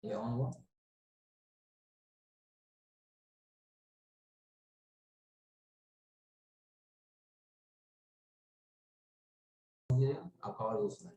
ये ऑन हुआ? आपका आवाज उसमें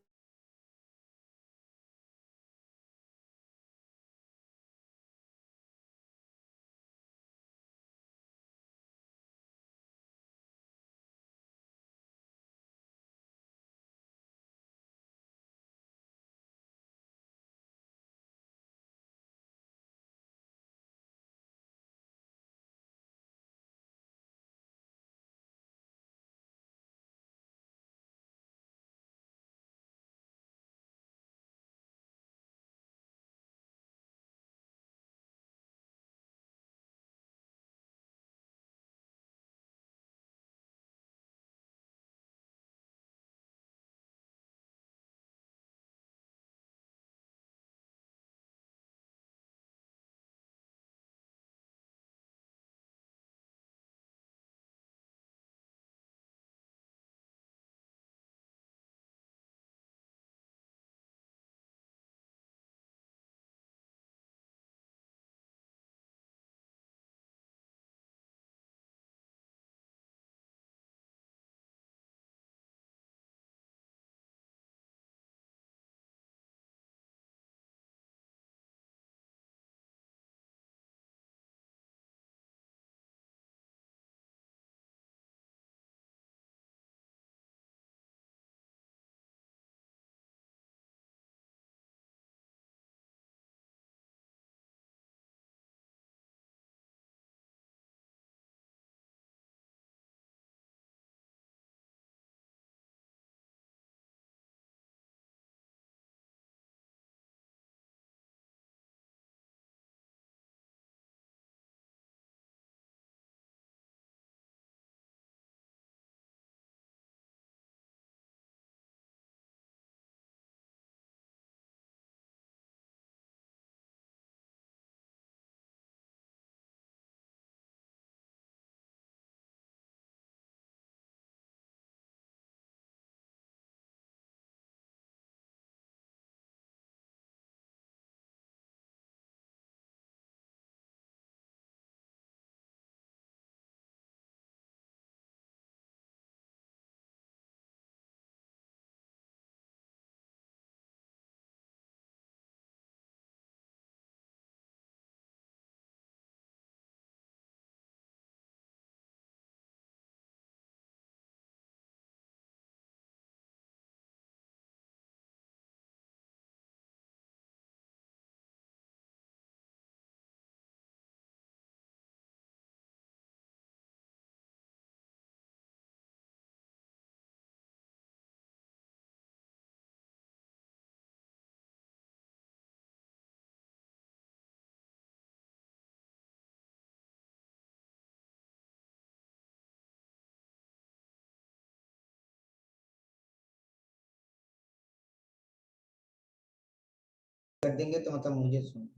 कर देंगे तो मतलब मुझे सुन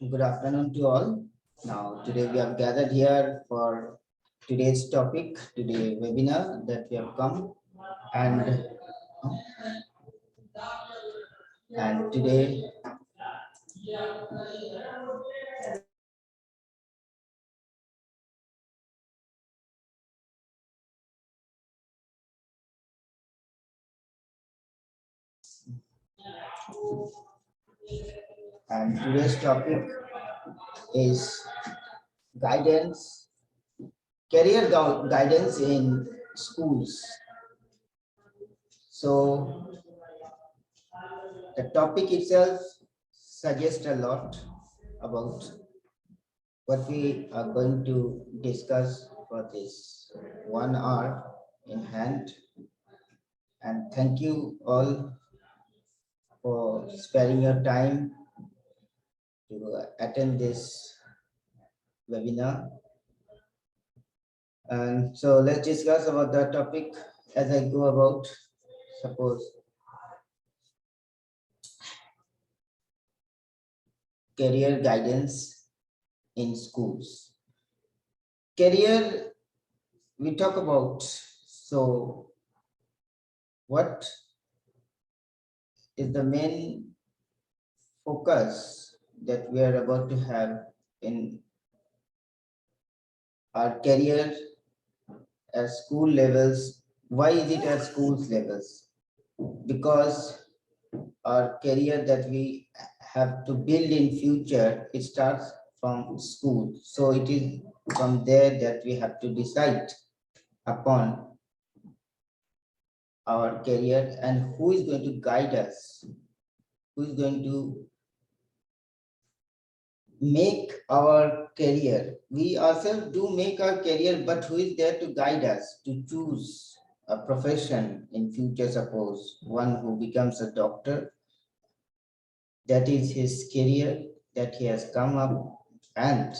Good afternoon to all. Now, today we have gathered here for today's topic, today webinar that we have come, and today today's topic is guidance, guidance in schools. So the topic itself suggests a lot about what we are going to discuss for this 1 hour in hand. And thank you all for sparing your time to attend this webinar. And so let's discuss about the topic as I go about. Suppose career guidance in schools. Career we talk about. So what is the main focus that we are about to have in our career at school levels? Why is it at schools levels? Because our career that we have to build in future, it starts from school. So it is from there that we have to decide upon our career and who is going to guide us, who is going to make our career. We ourselves do make our career, but who is there to guide us to choose a profession in future? Suppose one who becomes a doctor, that is his career that he has come up, and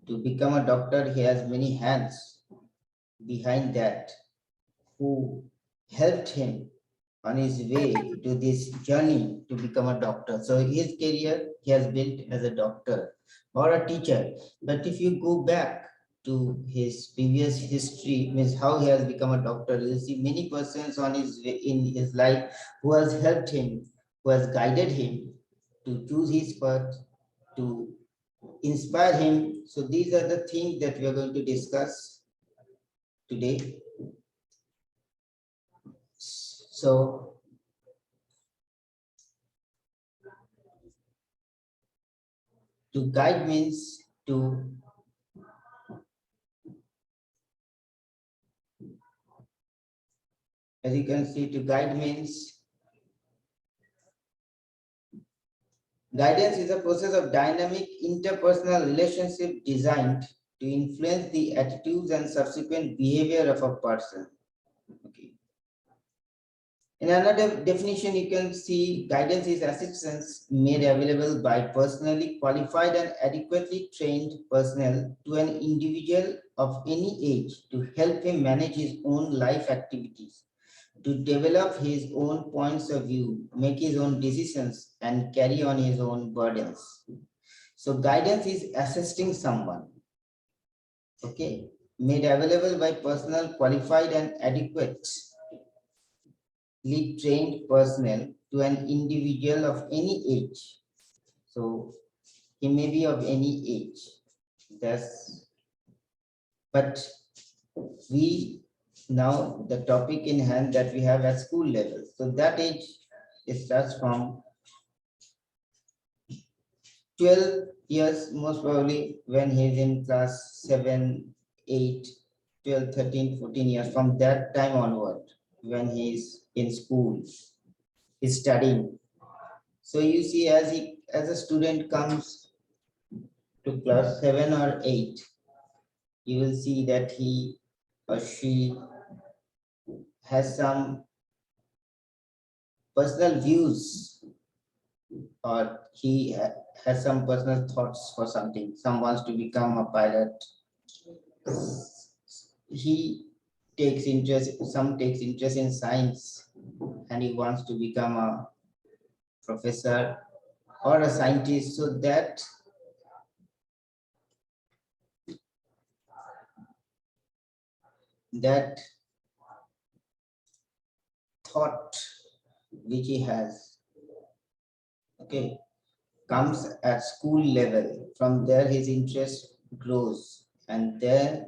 to become a doctor he has many hands behind that who helped him on his way to this journey to become a doctor. So his career he has built as a doctor or a teacher. But if you go back to his previous history, means how he has become a doctor, you see many persons on his way in his life who has helped him, who has guided him to choose his path, to inspire him. So these are the things that we are going to discuss today. So to guide means to as you can see, to guide means guidance is a process of dynamic interpersonal relationship designed to influence the attitudes and subsequent behavior of a person. Okay. In another definition, you can see guidance is assistance made available by personally qualified and adequately trained personnel to an individual of any age to help him manage his own life activities, to develop his own points of view, make his own decisions, and carry on his own burdens. So guidance is assisting someone, okay, made available by personnel qualified and adequate trained personnel to an individual of any age. So he may be of any age. That's but we now the topic in hand that we have at school level. So that age it starts from 12 years, most probably when he's in class 7, 8, 12, 13, 14 years. From that time onward, when he's in school, he's studying. So you see, as a student comes to class 7 or 8, you will see that he or she has some personal views, or has some personal thoughts for something. Some wants to become a pilot. He takes interest, some takes interest in science, and he wants to become a professor or a scientist. So that thought which he has, okay, comes at school level. From there his interest grows, and there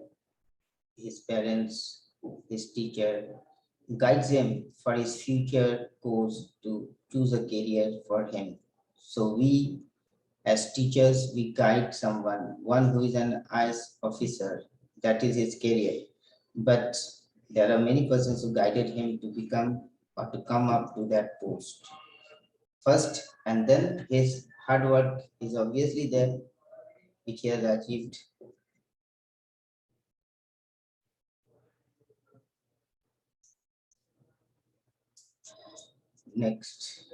his parents, his teacher guides him for his future course to choose a career for him. So we as teachers, we guide someone, one who is an IS officer, that is his career. But there are many persons who guided him to become or to come up to that post first, and then his hard work is obviously there, which he has achieved. Next.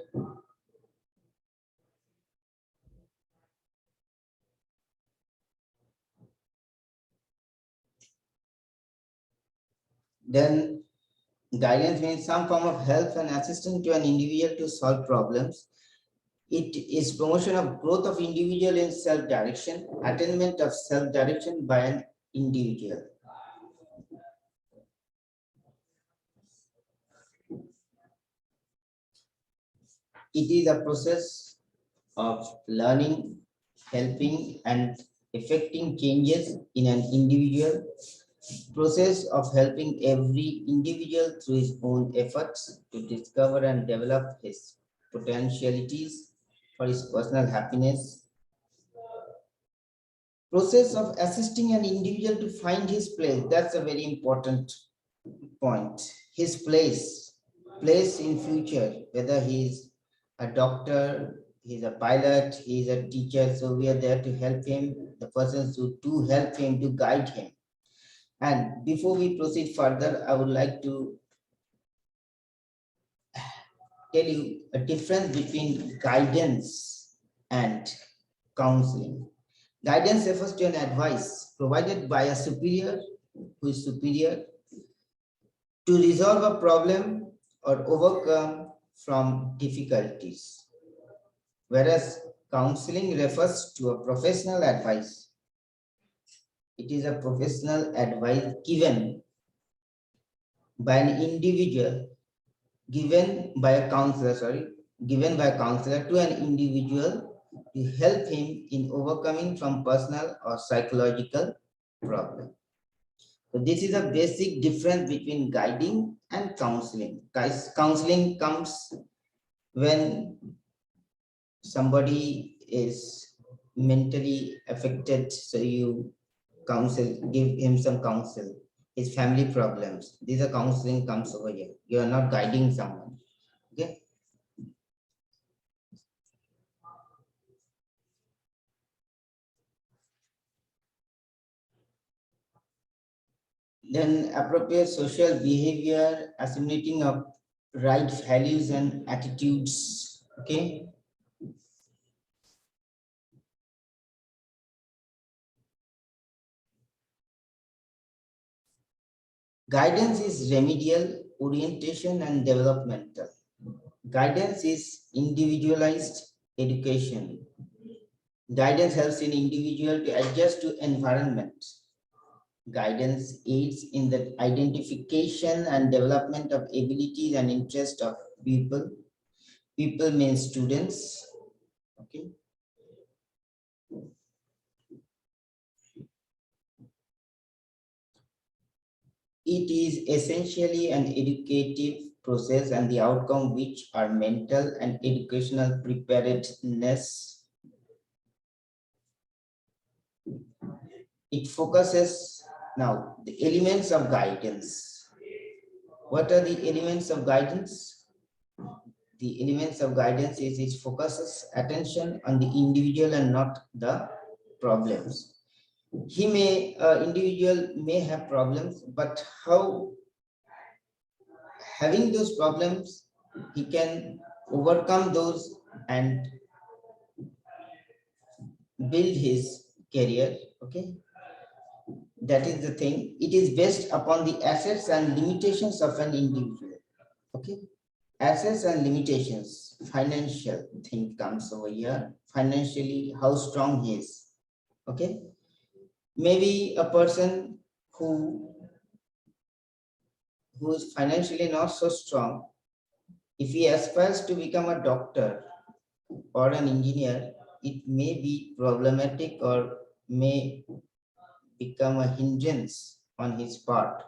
Then guidance means some form of help and assistance to an individual to solve problems. It is promotion of growth of individual in self-direction, attainment of self-direction by an individual. It is a process of learning, helping, and effecting changes in an individual, process of helping every individual through his own efforts to discover and develop his potentialities for his personal happiness, process of assisting an individual to find his place. That's a very important point. His place in future, whether he's a doctor, he's a pilot, he's a teacher. So we are there to help him, the persons who do help him, to guide him. And before we proceed further, I would like to tell you a difference between guidance and counseling. Guidance refers to an advice provided by a superior who is superior to resolve a problem or overcome from difficulties. Whereas counseling refers to a professional advice. It is a professional advice given by an individual, given by a counselor to an individual to help him in overcoming from personal or psychological problem. So this is a basic difference between guiding and counseling. Guys, counseling comes when somebody is mentally affected, so you give him some counsel, his family problems. These are counseling comes over here. You are not guiding someone. Okay. Then appropriate social behavior, assimilating of right values and attitudes. Okay. Guidance is remedial, orientation, and developmental. Guidance is individualized education. Guidance helps an individual to adjust to environment. Guidance aids in the identification and development of abilities and interests of people. People means students. Okay. It is essentially an educative process and the outcome which are mental and educational preparedness. It focuses now the elements of guidance. What are the elements of guidance? The elements of guidance is it focuses attention on the individual and not the problems. Individual may have problems, but how having those problems, he can overcome those and build his career. Okay. That is the thing. It is based upon the assets and limitations of an individual. Okay. Assets and limitations, financial thing comes over here. Financially, how strong he is. Okay. Maybe a person who is financially not so strong, if he aspires to become a doctor or an engineer, it may be problematic or may become a hindrance on his part.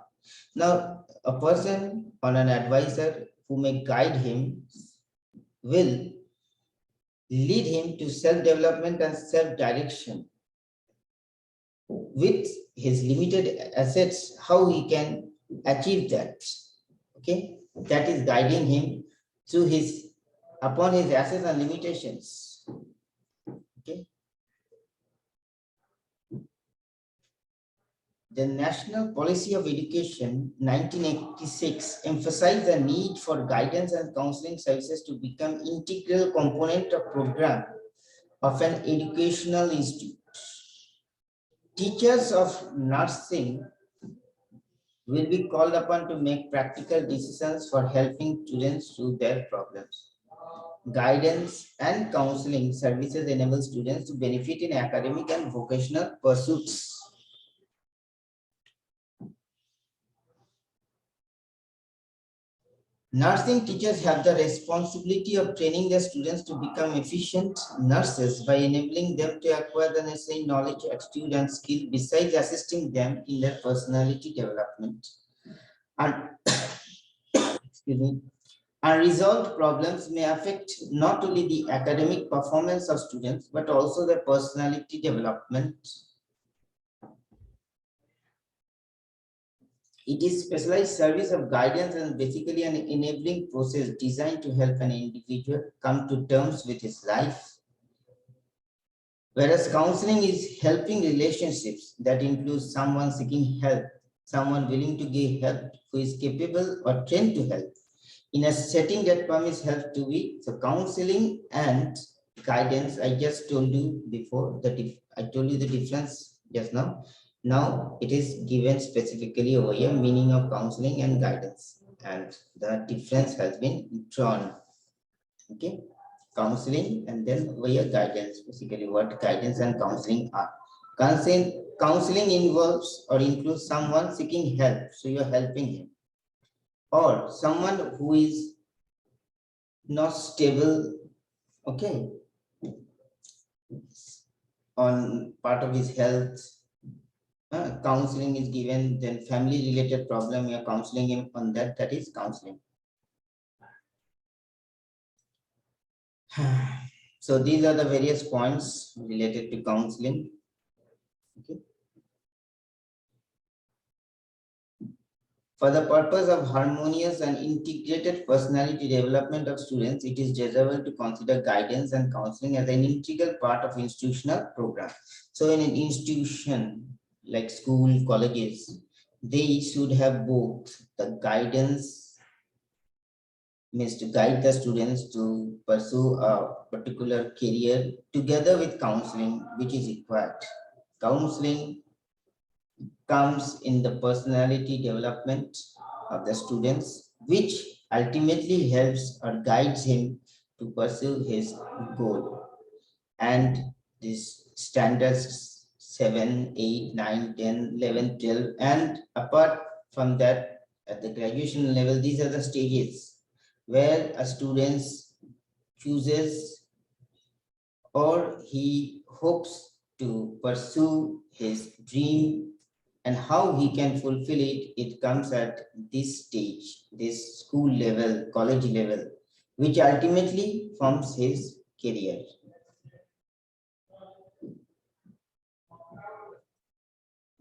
Now, a person or an advisor who may guide him will lead him to self-development and self-direction. With his limited assets, how he can achieve that. Okay, that is guiding him through upon his assets and limitations. Okay. The National Policy of Education 1986 emphasized the need for guidance and counseling services to become integral component of program of an educational institute. Teachers of nursing will be called upon to make practical decisions for helping students through their problems. Guidance and counseling services enable students to benefit in academic and vocational pursuits. Nursing teachers have the responsibility of training their students to become efficient nurses by enabling them to acquire the necessary knowledge, attitude, and skill, besides assisting them in their personality development. And excuse me, unresolved problems may affect not only the academic performance of students, but also their personality development. It is specialized service of guidance and basically an enabling process designed to help an individual come to terms with his life. Whereas counseling is helping relationships that includes someone seeking help, someone willing to give help, who is capable or trained to help, in a setting that permits help to be. So counseling and guidance, I just told you before that if I told you the difference just now. Now it is given specifically over here, meaning of counseling and guidance, and the difference has been drawn. Okay, counseling and then over here guidance, basically what guidance and counseling are. Counseling involves or includes someone seeking help, so you're helping him, or someone who is not stable, okay, on part of his health. Counseling is given, then family related problem, you're counseling him on that, that is counseling. So these are the various points related to counseling. Okay. For the purpose of harmonious and integrated personality development of students, it is desirable to consider guidance and counseling as an integral part of institutional program. So in an institution like school, colleges, they should have both the guidance, means to guide the students to pursue a particular career, together with counseling, which is required. Counseling comes in the personality development of the students, which ultimately helps or guides him to pursue his goal. And this standards 7, 8, 9, 10, 11, 12, and apart from that, at the graduation level, these are the stages where a student chooses or he hopes to pursue his dream, and how he can fulfill it, it comes at this stage, this school level, college level, which ultimately forms his career.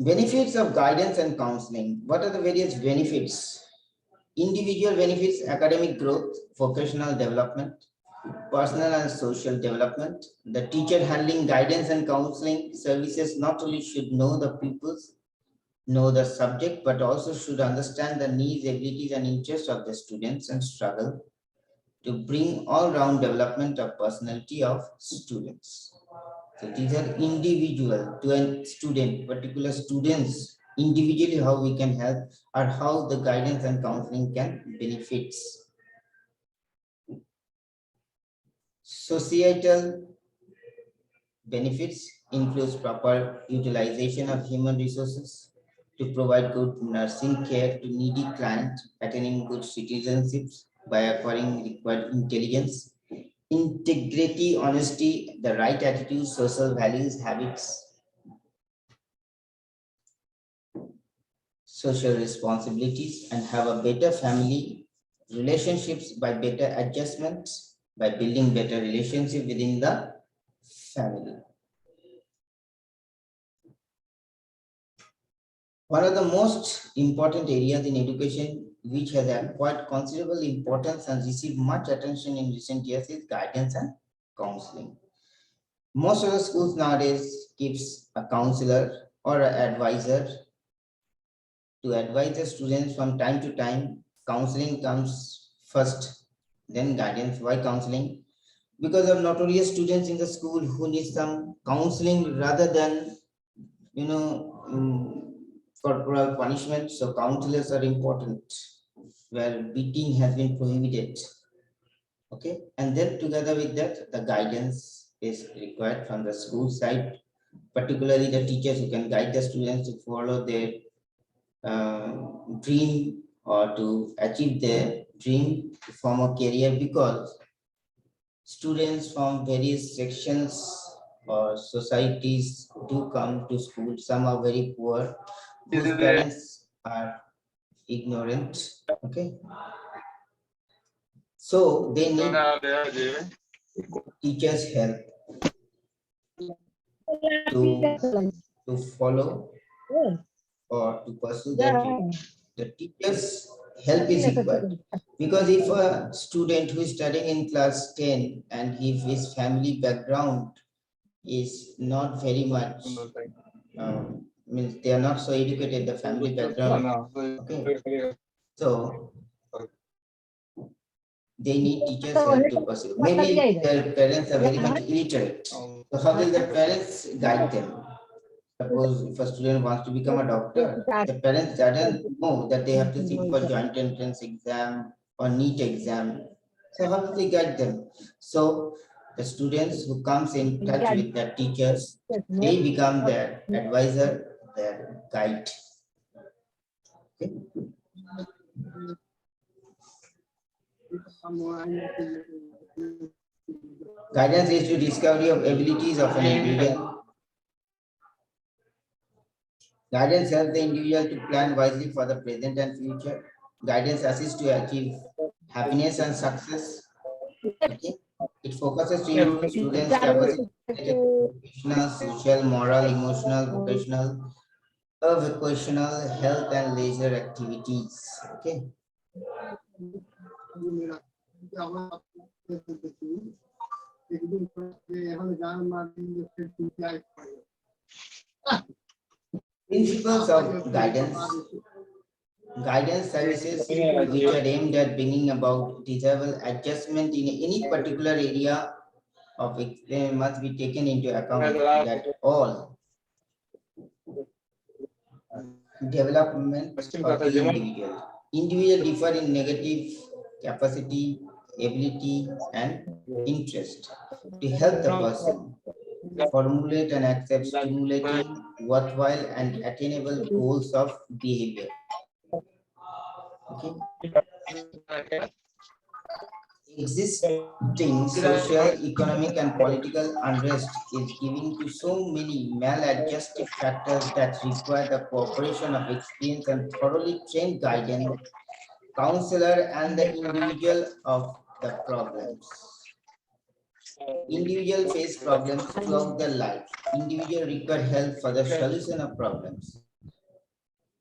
Benefits of guidance and counseling. What are the various benefits? Individual benefits: academic growth, vocational development, personal and social development. The teacher handling guidance and counseling services not only should know the pupils, know the subject, but also should understand the needs, abilities, and interests of the students and struggle to bring all-round development of personality of students. So these are individual to a student, particular students, individually how we can help or how the guidance and counseling can benefits. Societal benefits includes proper utilization of human resources to provide good nursing care to needy clients, attaining good citizenships by acquiring required intelligence, integrity, honesty, the right attitude, social values, habits, social responsibilities, and have a better family relationships by better adjustments, by building better relationship within the family. One of the most important areas in education which has acquired considerable importance and received much attention in recent years is guidance and counseling. Most of the schools nowadays gives a counselor or an advisor to advise the students from time to time. Counseling comes first, then guidance. Why counseling? Because of notorious students in the school who need some counseling rather than, you know, corporal punishment, so counselors are important, where beating has been prohibited. Okay, and then together with that, the guidance is required from the school side, particularly the teachers who can guide the students to follow their dream or to achieve their dream to form a career, because students from various sections or societies do come to school. Some are very poor, whose parents are ignorant. Okay, so they need teachers' help to follow or to pursue their dream. The teacher's help is required, because if a student who is studying in class 10 and if his family background is not very much, means they are not so educated, the family background, okay, so they need teachers help to pursue. Maybe their parents are very much illiterate, so how will the parents guide them? Suppose if a student wants to become a doctor, the parents doesn't know that they have to sit for joint entrance exam or NEET exam. So how do they guide them? So the students who comes in touch with their teachers, they become their advisor, their guide. Okay? Guidance is to discovery of abilities of an individual. Guidance helps the individual to plan wisely for the present and future. Guidance assists to achieve happiness and success. Okay. It focuses to improve students' capacity, educational, social, moral, emotional, vocational, vocational, health, and leisure activities. Okay. Principles of guidance. Guidance services which are aimed at bringing about desirable adjustment in any particular area of it must be taken into account that all development of the individual. Individual differ in negative capacity, ability, and interest. To help the person formulate and accept stimulating, worthwhile, and attainable goals of behavior. Okay. Existing social, economic, and political unrest is giving to so many maladjusted factors that require the cooperation of experienced and thoroughly trained guidance, counselor, and the individual of the problems. Individual face problems throughout their life. Individual require help for the solution of problems.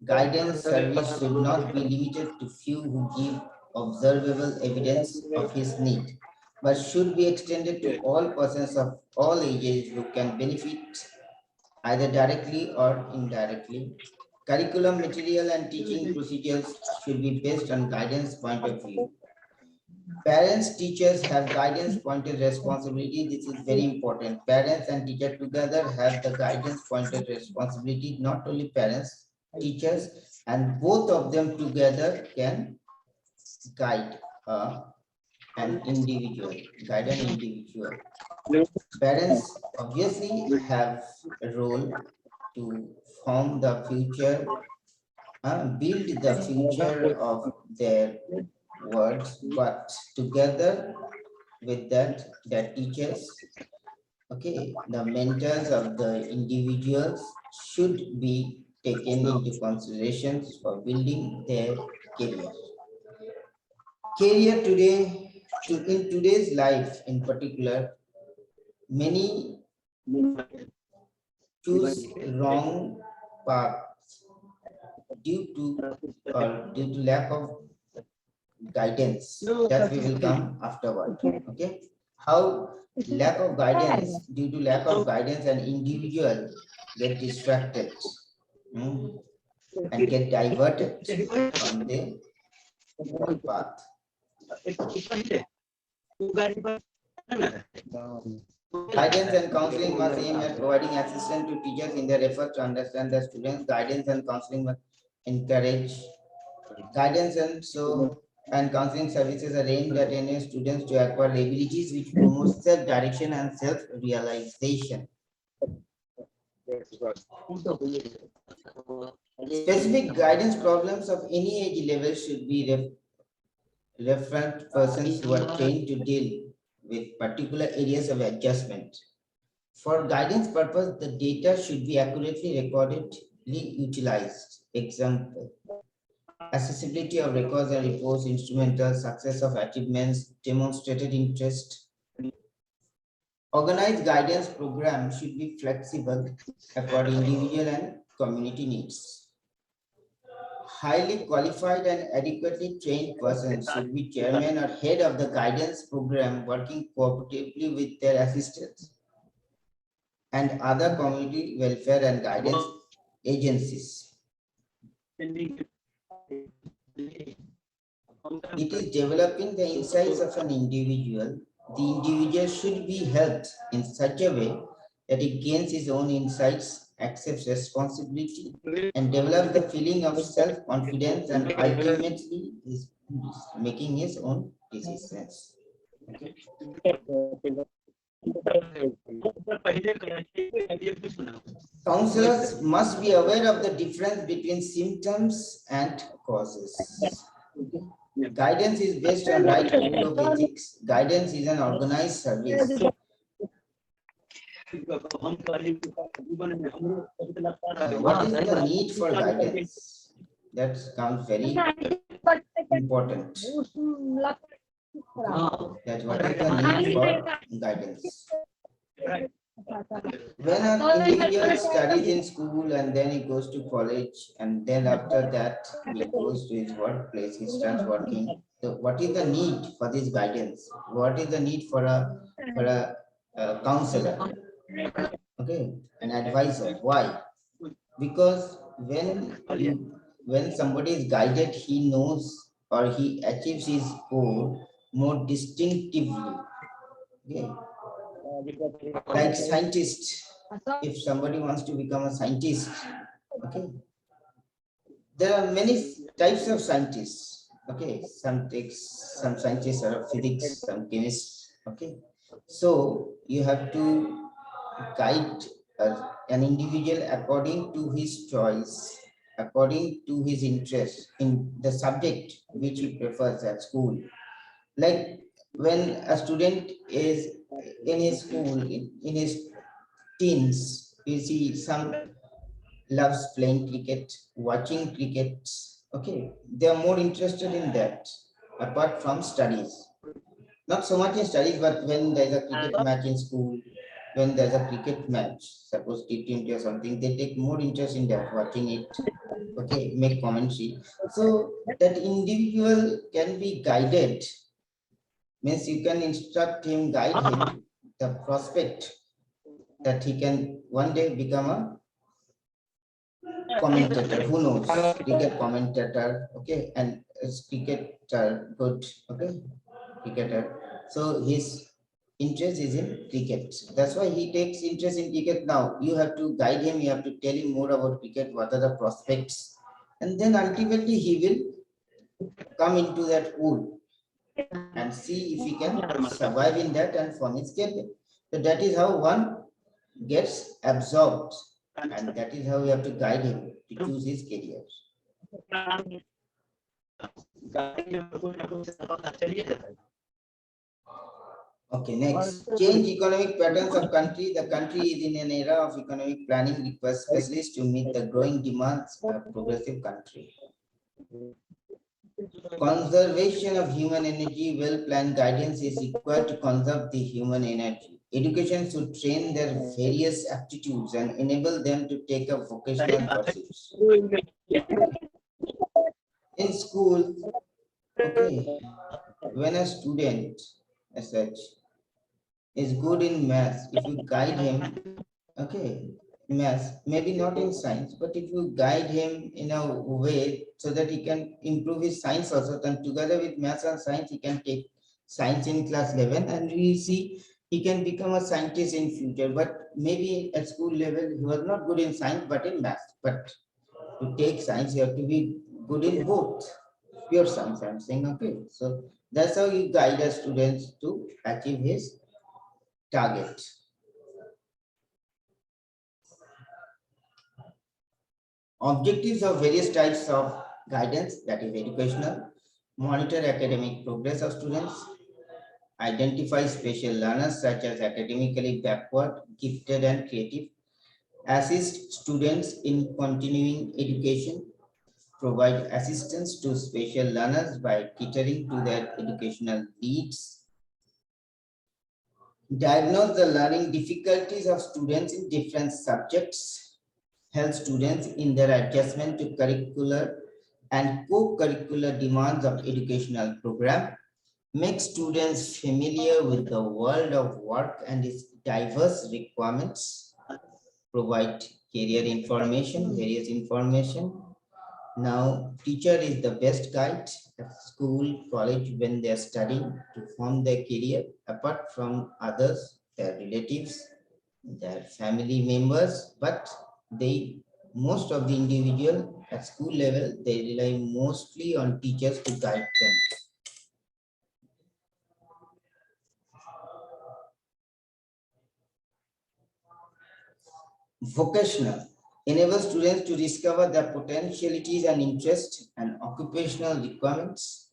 Guidance service should not be limited to few who give observable evidence of his need, but should be extended to all persons of all ages who can benefit either directly or indirectly. Curriculum material and teaching procedures should be based on guidance point of view. Parents, teachers have guidance pointed responsibility. This is very important. Parents and teacher together have the guidance pointed responsibility, not only parents, teachers, and both of them together can guide an individual, guide an individual. Parents obviously have a role to form the future, build the future of their words, but together with that, the teachers, okay, the mentors of the individuals should be taken into considerations for building their career. Career today, in today's life in particular, many choose wrong paths due to lack of guidance that we will come afterward. Okay, how lack of guidance, due to lack of guidance, an individual get distracted and get diverted from the path. Guidance and counseling must aim at providing assistance to teachers in their efforts to understand the students. Guidance and counseling must encourage guidance and counseling services are aimed at enabling students to acquire abilities which promote self-direction and self-realization. Specific guidance problems of any age level should be referred persons who are trained to deal with particular areas of adjustment. For guidance purpose, the data should be accurately recordedly utilized. Example, accessibility of records and reports, instrumental, success of achievements, demonstrated interest. Organized guidance program should be flexible according to individual and community needs. Highly qualified and adequately trained persons should be chairman or head of the guidance program, working cooperatively with their assistants and other community welfare and guidance agencies. It is developing the insights of an individual. The individual should be helped in such a way that he gains his own insights, accepts responsibility, and develops the feeling of self-confidence, and ultimately is making his own decisions. Okay. Counselors must be aware of the difference between symptoms and causes. Guidance is based on right code of ethics. Guidance is an organized service. What is the need for guidance? That comes very important. That what is the need for guidance? When an individual studies in school and then he goes to college, and then after that he goes to his workplace, he starts working. So what is the need for this guidance? What is the need for a counselor? Okay, an advisor. Why? Because when somebody is guided, he knows or he achieves his goal more distinctively. Okay. Like scientist, if somebody wants to become a scientist, okay, there are many types of scientists. Okay, some scientists are of physics, some chemists. Okay, so you have to guide an individual according to his choice, according to his interest in the subject which he prefers at school. Like when a student is in his school, in his teens, you see some loves playing cricket, watching cricket. Okay, they are more interested in that apart from studies. Not so much in studies, but when there's a cricket match in school, when there's a cricket match, suppose T20 or something, they take more interest in that, watching it. Okay, make commentary. So that individual can be guided, means you can instruct him, guide him, the prospect that he can one day become a commentator. Who knows? Cricket commentator, okay, and cricketer, good, okay, cricketer. So his interest is in cricket. That's why he takes interest in cricket now. You have to guide him, you have to tell him more about cricket, what are the prospects, and then ultimately he will come into that pool and see if he can survive in that and form his career. So that is how one gets absorbed, and that is how we have to guide him to choose his career. Okay, next. Change economic patterns of country. The country is in an era of economic planning requires specialists to meet the growing demands of a progressive country. Conservation of human energy, well-planned guidance is required to conserve the human energy. Education should train their various aptitudes and enable them to take up vocational pursuits. In school, okay, when a student as such is good in maths, if you guide him, okay, maths, maybe not in science, but if you guide him in a way so that he can improve his science also, then together with maths and science, he can take science in class 11, and we see he can become a scientist in future, but maybe at school level he was not good in science but in math. But to take science, you have to be good in both. Pure science, I'm saying, okay. So that's how you guide the students to achieve his target. Objectives of various types of guidance, that is educational, monitor academic progress of students, identify special learners such as academically backward, gifted and creative, assist students in continuing education, provide assistance to special learners by catering to their educational needs, diagnose the learning difficulties of students in different subjects, help students in their adjustment to curricular and co-curricular demands of educational program, make students familiar with the world of work and its diverse requirements, provide career information, various information. Now, teacher is the best guide at school, college when they are studying to form their career apart from others, their relatives, their family members, but they, most of the individual at school level, they rely mostly on teachers to guide them. Vocational enables students to discover their potentialities and interests and occupational requirements,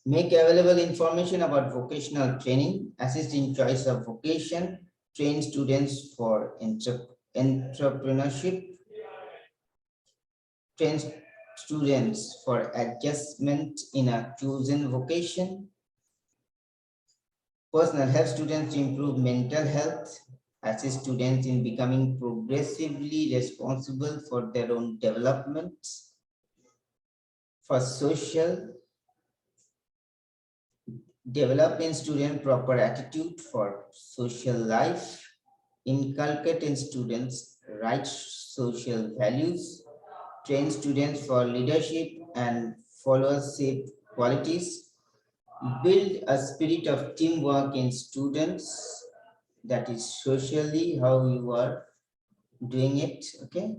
make available information about vocational training, assist in choice of vocation, train students for entrepreneurship, train students for adjustment in a chosen vocation, personal help students to improve mental health, assist students in becoming progressively responsible for their own development, for social, develop in student proper attitude for social life, inculcate in students right social values, train students for leadership and followership qualities, build a spirit of teamwork in students, that is socially how you are doing it, okay.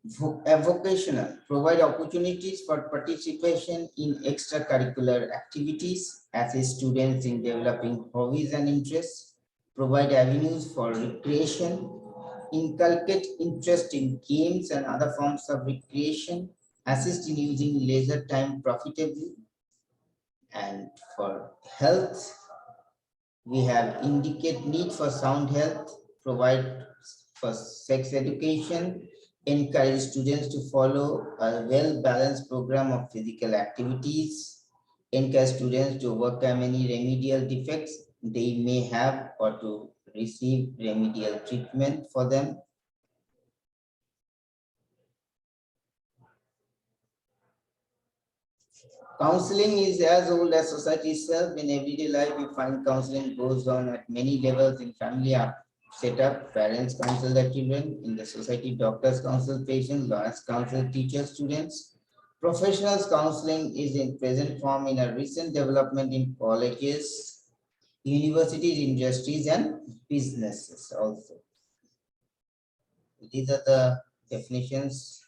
Vocational provide opportunities for participation in extracurricular activities, assist students in developing hobbies and interests, provide avenues for recreation, inculcate interest in games and other forms of recreation, assist in using leisure time profitably, and for health, we have indicate need for sound health, provide for sex education, encourage students to follow a well-balanced program of physical activities, encourage students to overcome any remedial defects they may have or to receive remedial treatment for them. Counseling is as old as society itself. In everyday life, we find counseling goes on at many levels in family setup. Parents counsel their children. In the society, doctors counsel patients, lawyers counsel teachers, students. Professionals counseling is in present form in a recent development in colleges, universities, industries, and businesses also. These are the definitions.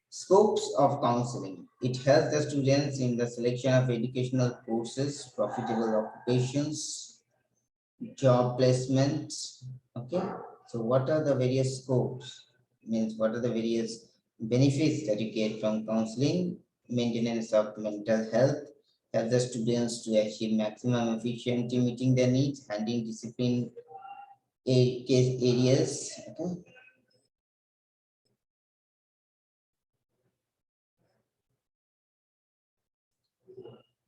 Scopes of counseling. It helps the students in the selection of educational courses, profitable occupations, job placements. Okay, so what are the various scopes? Means what are the various benefits that you get from counseling? Maintenance of mental health, help the students to achieve maximum efficiency, meeting their needs, handling discipline case areas. Okay.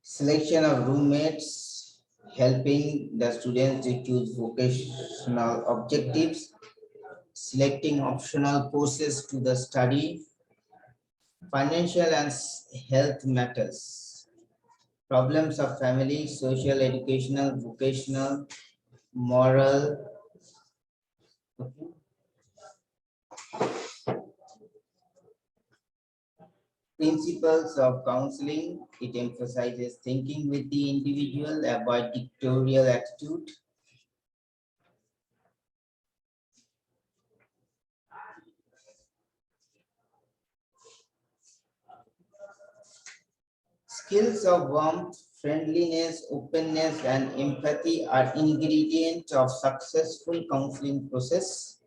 Selection of roommates, helping the students to choose vocational objectives, selecting optional courses to the study, financial and health matters, problems of family, social, educational, vocational, moral. Okay. Principles of counseling. It emphasizes thinking with the individual, avoid dictatorial attitude. Skills of warmth, friendliness, openness, and empathy are ingredients of successful counseling process.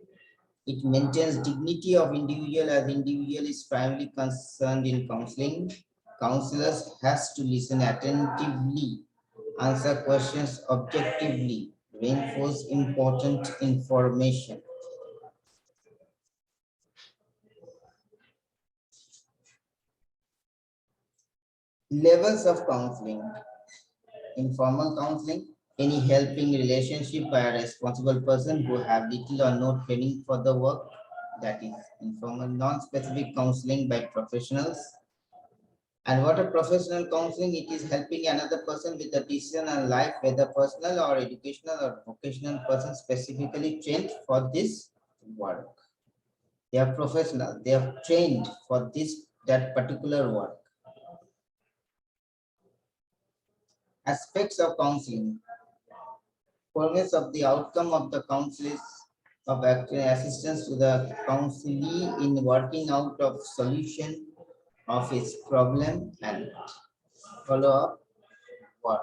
It maintains dignity of individual as individual is primarily concerned in counseling. Counselors has to listen attentively, answer questions objectively, reinforce important information. Levels of counseling. Informal counseling, any helping relationship by a responsible person who have little or no training for the work, that is informal. Non-specific counseling by professionals. And what a professional counseling, it is helping another person with a decision on life, whether personal or educational or vocational person specifically trained for this work. They are professional, they are trained for that particular work. Aspects of counseling. Performance of the outcome of the counsel is of assistance to the counselee in working out of solution of its problem and follow-up work.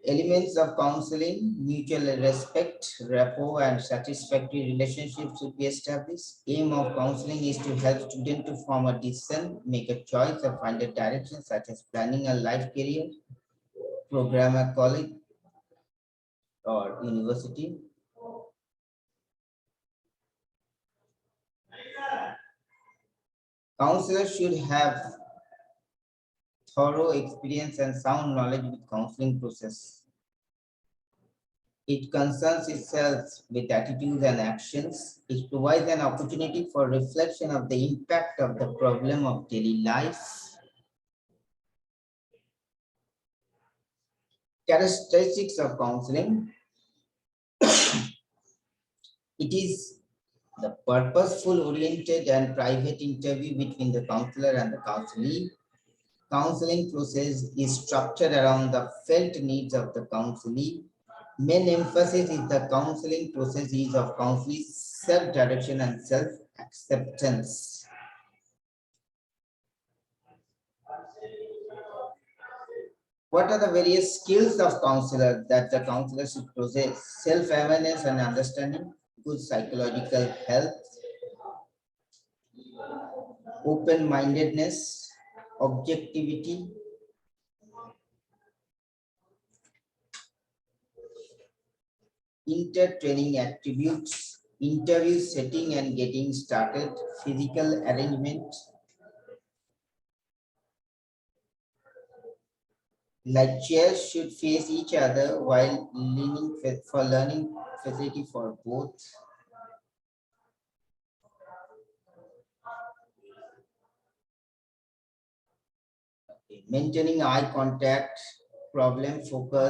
Elements of counseling, mutual respect, rapport, and satisfactory relationships should be established. Aim of counseling is to help students to form a decision, make a choice, or find a direction, such as planning a life career, program a college or university. Counselors should have thorough experience and sound knowledge with counseling process. It concerns itself with attitudes and actions. It provides an opportunity for reflection of the impact of the problem of daily life. Characteristics of counseling. It is the purposeful, oriented, and private interview between the counselor and the counselee. Counseling process is structured around the felt needs of the counselee. Main emphasis in the counseling process is of counseling self-direction and self-acceptance. What are the various skills of counselor that the counselor should possess? Self-awareness and understanding, good psychological health, open-mindedness, objectivity, inter-training attributes, interview setting and getting started, physical arrangement, like chairs should face each other while leaning for learning facility for both. Maintaining eye contact, problem focus,